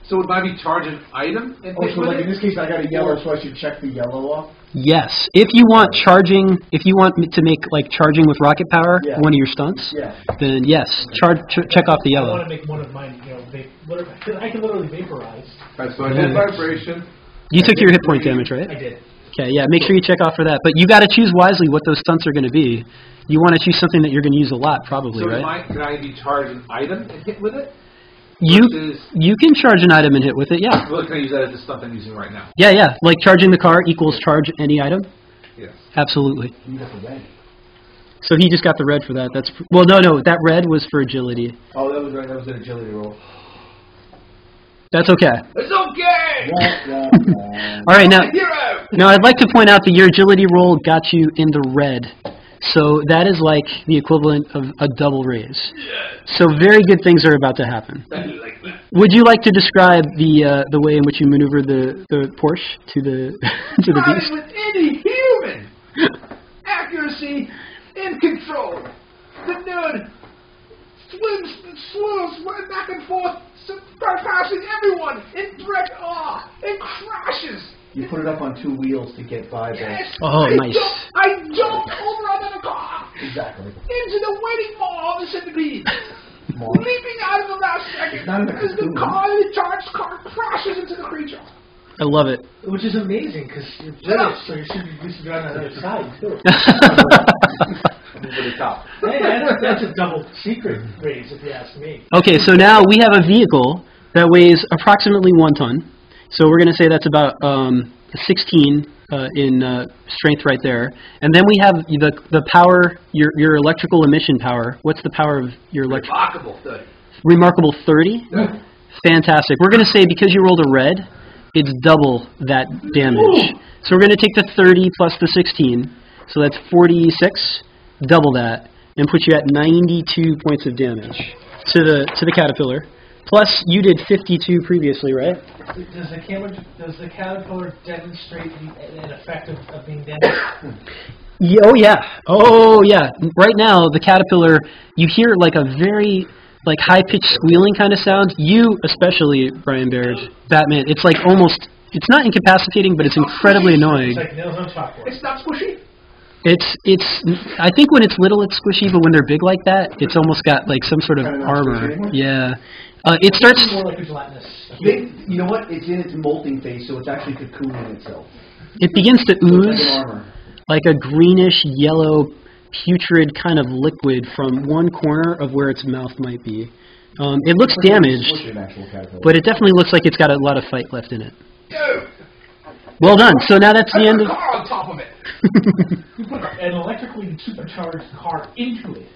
So would I be charge an item? So like in this case, I got a yellow, so I should check the yellow off? Yes. If you want charging, if you want to make like charging with rocket power one of your stunts, then yes, check off the yellow. I want to make one of mine, I can literally vaporize. Right, so I did vibration. You took your hit point damage, right? I did. Okay, yeah, make sure you check off for that. But you got to choose wisely what those stunts are going to be. You want to choose something that you're going to use a lot, probably, right? So can I be charged an item and hit with it? You can charge an item and hit with it, yeah. Well, can I use that as the stuff I'm using right now? Yeah. Like charging the car equals charge any item? Yes. Absolutely. You got the red. So he just got the red for that. Well, no, that red was for agility. Oh, that was right. That was an agility roll. That's okay. It's okay! All right, now I'd like to point out that your agility roll got you in the red. So that is like the equivalent of a double raise. So very good things are about to happen. Would you like to describe the way in which you maneuver the Porsche to the to the beast? With any human accuracy and control, the nerd swirls back and forth, surpassing everyone in direct awe and crashes. You put it up on 2 wheels to get by there. Yes, Oh, nice. I jumped over another car. Exactly. Into the waiting mall of the centipede. Leaping out of the last second as the charged car crashes into the creature. I love it. Which is amazing, because you're British, so you should be used to driving on the other side, too. Over the top. Hey, that's a double secret raise, if you ask me. Okay, so now we have a vehicle that weighs approximately 1 ton. So we're going to say that's about 16 in strength right there. And then we have the power, your electrical emission power. What's the power of your electrical? Remarkable 30. Remarkable 30? Yeah. Fantastic. We're going to say because you rolled a red, it's double that damage. So we're going to take the 30 plus the 16. So that's 46, double that, and put you at 92 points of damage to the caterpillar. Plus, you did 52 previously, right? Does the caterpillar demonstrate an effect of being damaged? Oh yeah. Right now, the caterpillar, you hear like a very high-pitched squealing kind of sound. You, especially, Brian Baird, Batman, it's like almost, it's not incapacitating, but it's incredibly annoying. It's like nails on chalkboard. It's not squishy. I think when it's little, it's squishy, but when they're big like that, it's almost got like some sort of armor. Yeah. It starts. More like a gelatinous. You know what? It's in its molting phase, so it's actually cocooning itself. It begins to ooze armor. like a greenish yellow putrid kind of liquid from one corner of where its mouth might be. It looks damaged, but it definitely looks like it's got a lot of fight left in it. Well done. So now that's the end of. Car on top of it. You put an electrically supercharged car into it.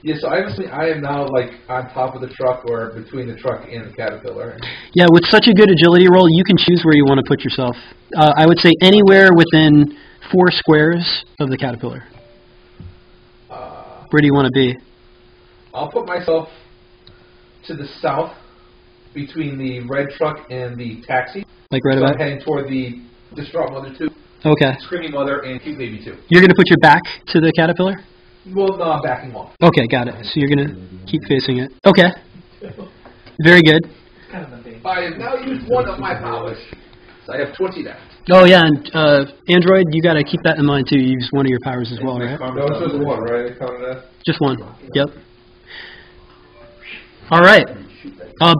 Yeah, so obviously I am now like on top of the truck or between the truck and the caterpillar. Yeah, with such a good agility roll, you can choose where you want to put yourself. I would say anywhere within 4 squares of the caterpillar. Where do you want to be? I'll put myself to the south between the red truck and the taxi. Like right so about? I'm heading toward the distraught mother 2. Okay. Screaming mother and cute baby 2. You're going to put your back to the caterpillar? Well, no, I'm backing off. Okay, got it. So you're going to keep facing it. Okay. Very good. Kind of mundane. I have now used one of my powers. So I have 20 left. Oh, yeah, and Android, you got to keep that in mind, too. You use one of your powers as well, right? No, it's just 1, right? I counted that. Just 1. Yep. All right.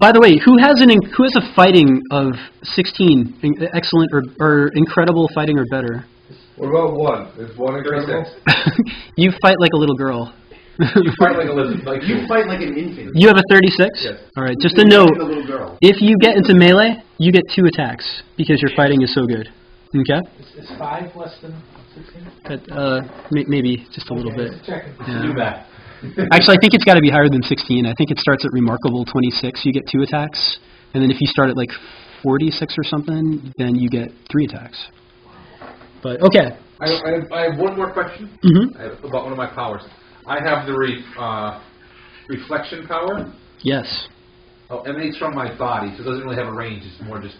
By the way, who has a fighting of 16? Excellent or incredible fighting or better? What about 1? Is 1 incredible? You fight like a little girl. You fight like a lizard. Like you fight like an infant. You have a 36? Yes. All right, just a note. Like a little girl. If you get into melee, you get 2 attacks because your fighting is so good. Okay? Is 5 less than 16? Maybe just a little bit. Checking. Yeah. do that. Actually, I think it's got to be higher than 16. I think it starts at remarkable 26. You get 2 attacks. And then if you start at like 46 or something, then you get 3 attacks. But, okay. I have one more question about one of my powers. I have the reflection power. Yes. Oh, emanates from my body, so it doesn't really have a range. It's more just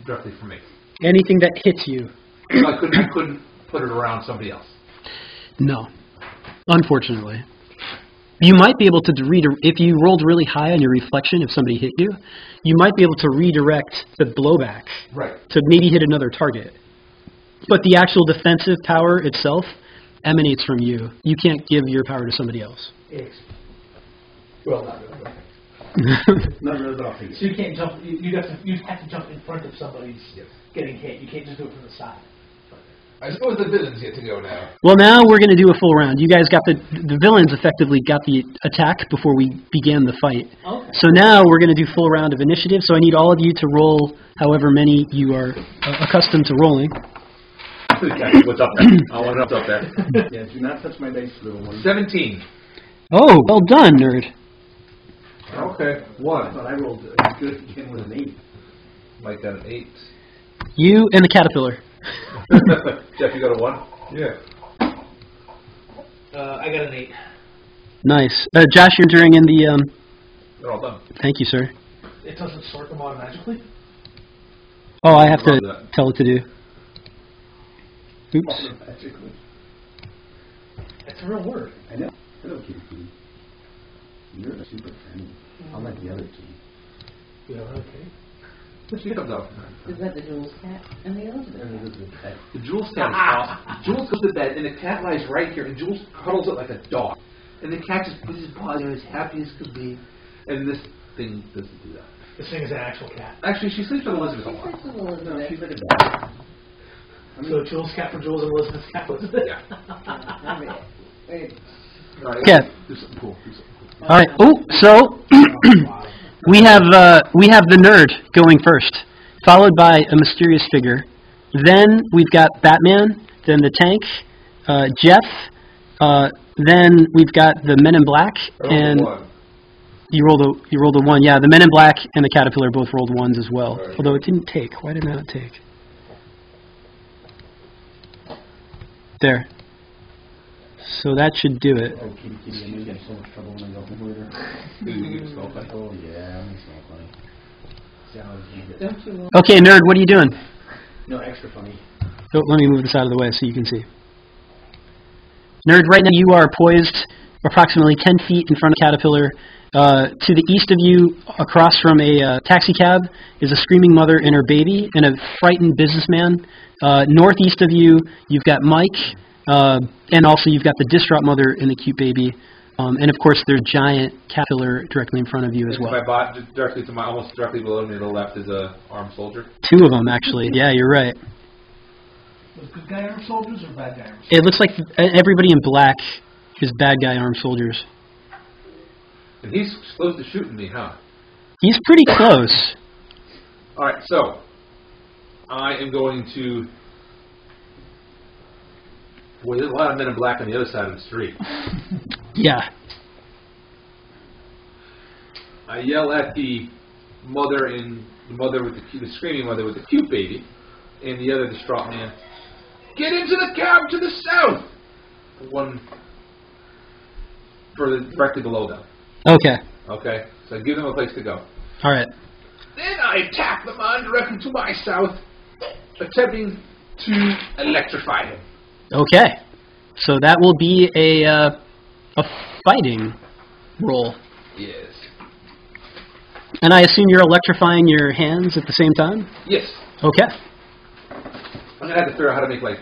directly from me. Anything that hits you. So I couldn't put it around somebody else. No. Unfortunately. You might be able to if you rolled really high on your reflection, if somebody hit you, you might be able to redirect the blowback to maybe hit another target. But the actual defensive power itself emanates from you. You can't give your power to somebody else. Well, not really. Not really, but I'll take it. So you can't jump. You have to jump in front of somebody's getting hit. You can't just do it from the side. I suppose the villains get to go now. Well, now we're going to do a full round. You guys got the villains effectively got the attack before we began the fight. Okay. So now we're going to do full round of initiative. So I need all of you to roll however many you are accustomed to rolling. What's up there? I want to know what's up there. Yeah, do not touch my dice, little one. 17. Oh, well done, nerd. Okay, I 1. thought I rolled good again with an 8. Mike got an 8. You and the caterpillar. Jeff, you got a 1? Yeah. I got an 8. Nice. Josh, you're entering in the... They're all done. Thank you, sir. It doesn't sort them automatically. Oh, I have to Love that. tell it to do. Oops. Magically. It's a real word. I know. Hello, Kitty. You're a super friend. Unlike the other two. Yeah, okay. She comes out. Is that the Jules cat and the other? The Jules cat is awesome. Jules goes to bed, and the cat lies right here, and Jules cuddles it like a dog. And the cat just puts his paws in as happy as could be. And this thing doesn't do that. This thing is an actual cat. Actually, she sleeps with Elizabeth a lot. No, she's like a dog. So Jules' cat for Jules and Elizabeth's cat was it? Yeah. All right, Okay. do something cool. Do something cool. All right. Oh, so we have the nerd going first, followed by a mysterious figure. Then we've got Batman. Then the tank, Jeff. Then we've got the Men in Black, and you rolled a 1. Yeah, the Men in Black and the Caterpillar both rolled 1s as well. Right. Although it didn't take. Why didn't that take? There. So that should do it. Oh, Kitty, I know you got so much trouble when I go home later. Do you get a spell back? Oh, yeah, I'm so funny. Sounds good. Don't you want Okay, nerd, what are you doing? No, extra funny. Oh, let me move this out of the way so you can see. Nerd, right now you are poised approximately 10 feet in front of Caterpillar. To the east of you, across from a taxi cab, is a screaming mother and her baby and a frightened businessman. Northeast of you, you've got Mike, and also you've got the distraught mother and the cute baby. And of course, there's giant Caterpillar directly in front of you as well. My bot, directly to my, almost directly below me to the left is a armed soldier. 2 of them, actually. Yeah, you're right. Was good guy armed soldiers or bad guy armed soldiers? It looks like everybody in black is bad guy armed soldiers. And he's close to shooting me, huh? He's pretty close. All right, so I am going to. Boy, there's a lot of Men in Black on the other side of the street. Yeah. I yell at the mother with the screaming mother with the cute baby, and the other distraught man. Get into the cab to the south. One directly below them. Okay. Okay, so I give them a place to go. All right. Then I attack the man directly to my south, attempting to electrify him. Okay. So that will be a fighting roll. Yes. And I assume you're electrifying your hands at the same time? Yes. Okay. I'm gonna have to figure out how to make like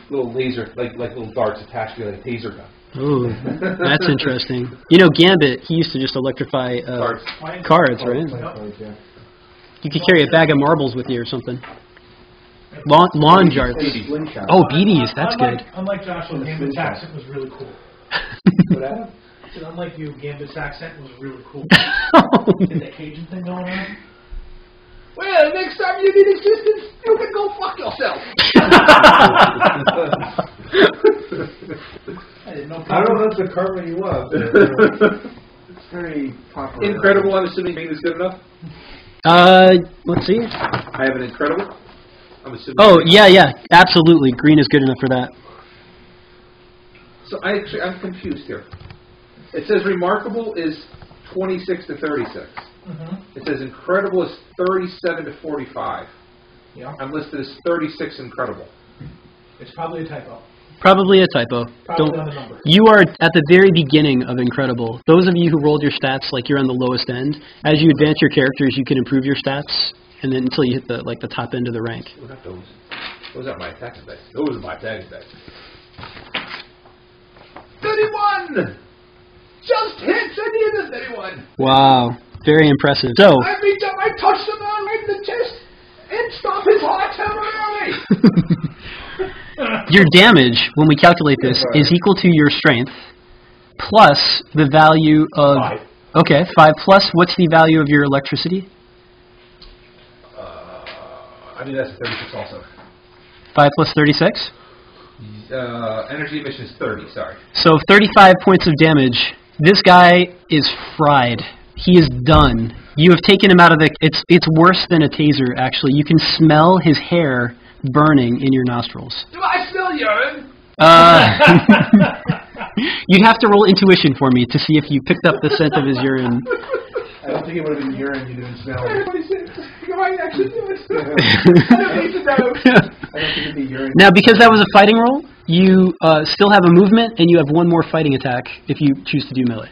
little laser, like little darts attached to like a taser gun. Ooh, that's interesting. You know, Gambit, he used to just electrify cards, right? You could carry a bag of marbles with you or something. Lawn darts. Oh, BBs, that's good. Unlike Joshua, Gambit's accent was really cool. What happened? I said, unlike you, Gambit's accent was really cool. Did that Cajun thing going on? Well, next time you need assistance, you can go fuck yourself. I didn't know. I don't know if that's the karma you want. It's very proper. Incredible, I'm assuming green is good enough. Let's see. I have an incredible. I'm assuming. Oh, yeah, absolutely. Green is good enough for that. So I'm confused here. It says remarkable is 26 to 36. It says incredible is 37 to 45. Yeah. I'm listed as 36 incredible. It's probably a typo. Probably a typo. Probably on the number. You are at the very beginning of incredible. Those of you who rolled your stats like you're on the lowest end, as you advance your characters, you can improve your stats, and then until you hit the top end of the rank. What are those? Those are my attacks dice. Those are my attacks dice. 31! Just hits! I need the 31! Wow. Very impressive. So, I reach up, I touch the man right in the chest, and stop his heart temporarily! your damage, when we calculate this, is equal to your strength plus the value of... 5. Okay, 5 plus, what's the value of your electricity? I mean, that's a 36 also. 5 plus 36? Energy emission is 30, sorry. So 35 points of damage. This guy is fried. He is done. You have taken him out of the... It's worse than a taser, actually. You can smell his hair burning in your nostrils. Do I smell urine? You'd have to roll intuition for me to see if you picked up the scent of his urine. I don't think it would have been urine you didn't smell. Everybody says, you might actually do it. I don't need to know. I don't think it'd be urine. Now, because that was a fighting roll, you still have a movement, and you have one more fighting attack if you choose to do melee.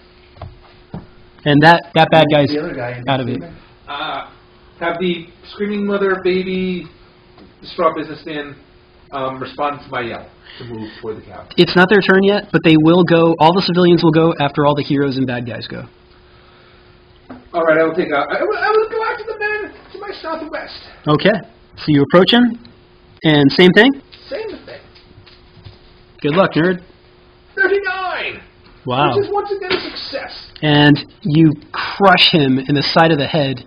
And that bad guy's The other guy out of it. Have the screaming mother, baby, distraught businessman respond to my yell to move toward the cabin. It's not their turn yet, but they will go. All the civilians will go after all the heroes and bad guys go. All right, I will take out. I will go after the man to my southwest. Okay. So you approach him, and same thing? Same thing. Good luck, nerd. 39. Wow. Which is once again a success. And you crush him in the side of the head.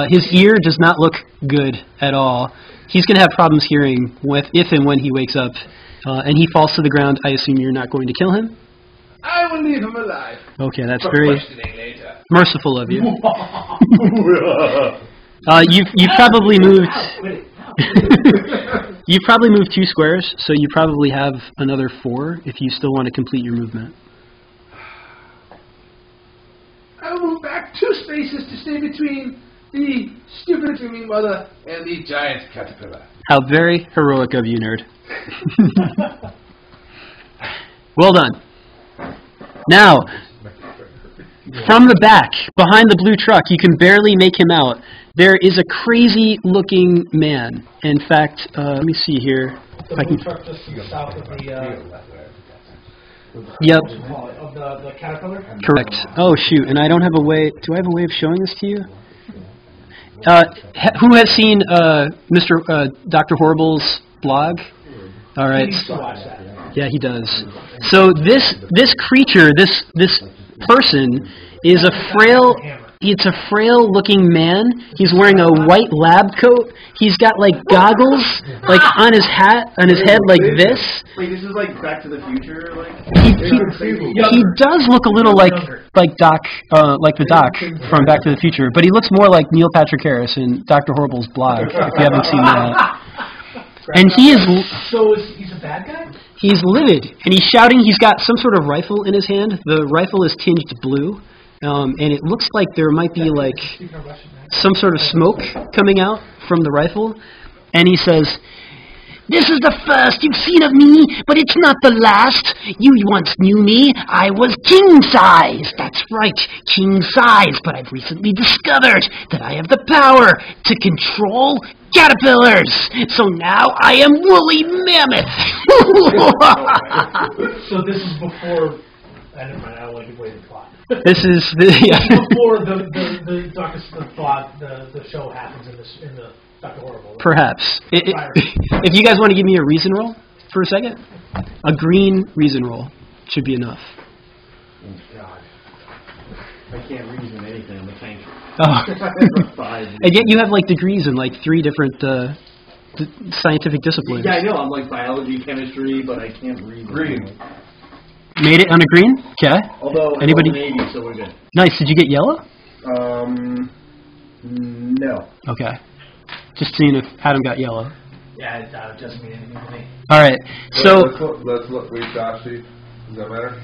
His ear does not look good at all. He's going to have problems hearing if and when he wakes up. And he falls to the ground. I assume you're not going to kill him? I will leave him alive. Okay, that's For very questioning later. merciful of you. You've probably moved... You've probably moved 2 squares, so you probably have another 4 if you still want to complete your movement. I will move back 2 spaces to stay between the stupid dreaming mother and the giant caterpillar. How very heroic of you, nerd. Well done. Now, from the back, behind the blue truck, you can barely make him out. There is a crazy-looking man. In fact, let me see here. The blue truck just to the south of the... Yep. Of the caterpillar? Correct. Oh, shoot, and I don't have a way... Do I have a way of showing this to you? Who has seen Dr. Horrible's blog? All right. He needs to watch that. Yeah, he does. So this creature, this person, is a frail... It's a frail-looking man. He's wearing a white lab coat. He's got, like, goggles, like, on his head like this. Wait, this is like Back to the Future, like? He does look a little like Doc, like the Doc from Back to the Future, but he looks more like Neil Patrick Harris in Dr. Horrible's blog, if you haven't seen that. And he is... So he's a bad guy? He's livid, and he's shouting. He's got some sort of rifle in his hand. The rifle is tinged blue. And it looks like there might be like some sort of smoke coming out from the rifle. And he says, "This is the first you've seen of me, but it's not the last. You once knew me. I was king size. That's right, king size. But I've recently discovered that I have the power to control caterpillars. So now I am woolly mammoth." So this is before... I don't want to give away the plot. This is before the show happens in the Dr. Horrible. Right? Perhaps. If you guys want to give me a reason roll for a second, a green reason roll should be enough. Oh, God. I can't reason anything. I'm a tank. Oh. And yet you have like degrees in like 3 different scientific disciplines. Yeah, I know. I'm like biology, chemistry, but I can't reason. Green. Made it on a green? Okay. Although Anybody? I'm Navy, so we're good. Nice. Did you get yellow? No. Okay. Just seeing if Adam got yellow. Yeah, it doesn't mean anything to me. All right. So let's look. Wait, Joshy. Does that matter?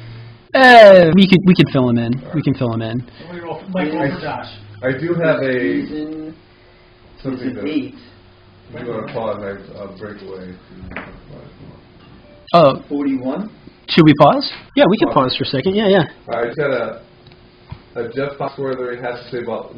we could fill him in. We can fill him in. So we roll for Josh. I do have Season something that 8. I'm going to pause and I'll break away. Oh, 41. should we pause? Yeah, we can pause for a second. Yeah. I got a Jeff Foxworthy has to say about